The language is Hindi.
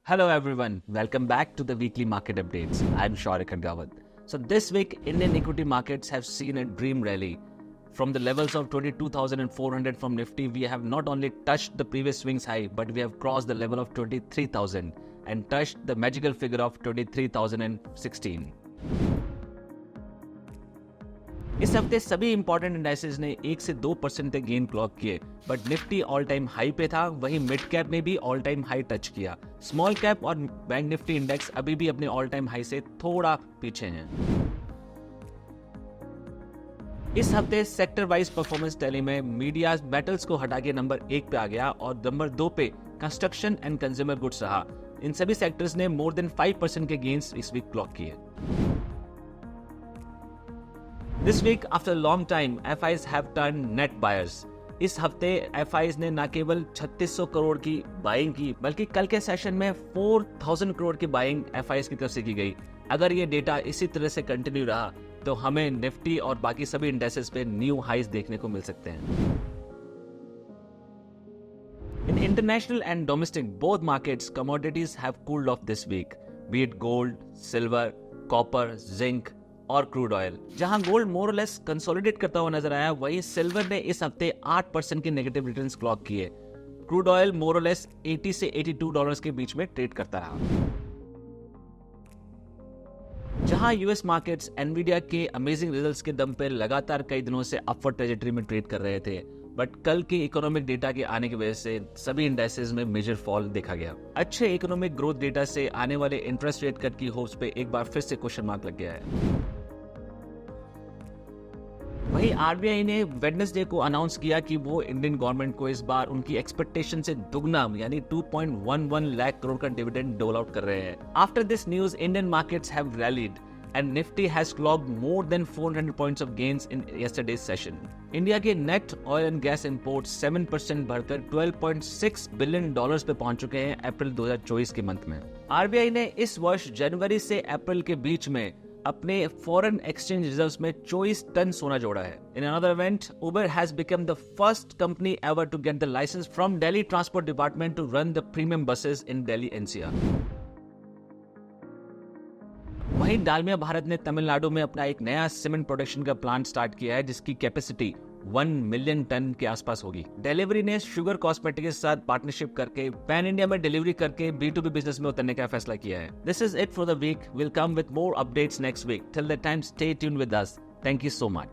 Hello everyone, welcome back to the weekly market updates. I'm Shaurik Agrawat. So this week, Indian equity markets have seen a dream rally. From the levels of 22,400 from Nifty, we have not only touched the previous swings high, but we have crossed the level of 23,000 and touched the magical figure of 23,016. इस हफ्ते सभी इंपॉर्टेंट इंडाइसेस ने 1 से 2% तक गेन क्लॉक किए, but Nifty all time high पे था, वहीं मिड कैप में भी ऑल टाइम हाई टच किया। स्मॉल कैप और बैंक निफ्टी इंडेक्स अभी भी अपने ऑल टाइम हाई से थोड़ा पीछे हैं। इस हफ्ते सेक्टर वाइज परफॉर्मेंस टैली में मीडिया मेटल्स को हटा के नंबर 1 पे आ गया और नंबर 2 पे कंस्ट्रक्शन एंड कंज्यूमर गुड्स रहा। इन सभी सेक्टर्स ने मोर देन 5% के गेन्स इस वीक क्लॉक किए। This week, after a long time, FIs have turned net buyers. इस हफ्ते FIs ने न केवल 3600 करोड़ की बाइंग की, बल्कि कल के सेशन में 4000 करोड़ की बाइंग FIs की तरफ से की गई। अगर ये डेटा इसी तरह से कंटिन्यू रहा, तो हमें निफ्टी और बाकी सभी इंडेक्सेस पे न्यू हाइज देखने को मिल सकते हैं। In international and domestic both markets, commodities have cooled off this week, be it gold, silver, copper, zinc और क्रूड ऑयल। जहां गोल्ड मोर और लेस कंसोलिडेट करता हुआ नजर आया, वहीं सिल्वर ने इस हफ्ते 8% के नेगेटिव रिटर्न्स क्लॉक किए। क्रूड ऑयल मोर और लेस 80 से 82 डॉलर्स के बीच में ट्रेड करता रहा। जहां यूएस मार्केट्स एनवीडिया के अमेजिंग रिजल्ट्स के दम पर लगातार कई दिनों से अपवर्ड ट्रेजेक्टरी में ट्रेड कर रहे थे, बट कल के इकोनॉमिक डेटा के आने की वजह से सभी इंडाइसेस में मेजर फॉल देखा गया। अच्छे इकोनॉमिक ग्रोथ डेटा से आने वाले इंटरेस्ट रेट कट की होप्स पे एक बार फिर से क्वेश्चन मार्क लग गया है। वहीं आरबीआई ने वेडनेसडे को अनाउंस किया कि वो इंडियन गवर्नमेंट को इस बार उनकी एक्सपेक्टेशन से दुगना यानी 2.11 लाख करोड़ का डिविडेंड डोल आउट कर रहे हैं। After this news, Indian markets have rallied and Nifty has clocked more than 400 points of gains in yesterday's session. India के net oil and gas imports 7% बढ़कर $12.6 बिलियन पे पहुंच चुके हैं अप्रैल 2024 के मंथ में। आरबीआई ने इस वर्ष जनवरी से अप्रैल के बीच में अपने फॉरेन एक्सचेंज रिजर्व्स में 24 टन सोना जोड़ा है। In another event, Uber has become the first company ever to get the license from Delhi Transport Department to run the premium buses in Delhi NCR. वहीं डालमिया भारत ने तमिलनाडु में अपना एक नया सीमेंट प्रोडक्शन का प्लांट स्टार्ट किया है, जिसकी कैपेसिटी 1 मिलियन टन के आसपास होगी। डिलीवरी ने शुगर कॉस्मेटिक के साथ पार्टनरशिप करके पैन इंडिया में डिलीवरी करके B2B बिजनेस में उतरने का फैसला किया है। This is it for the week. Will come with more updates next week. Till that time, stay tuned with us. Thank you so much.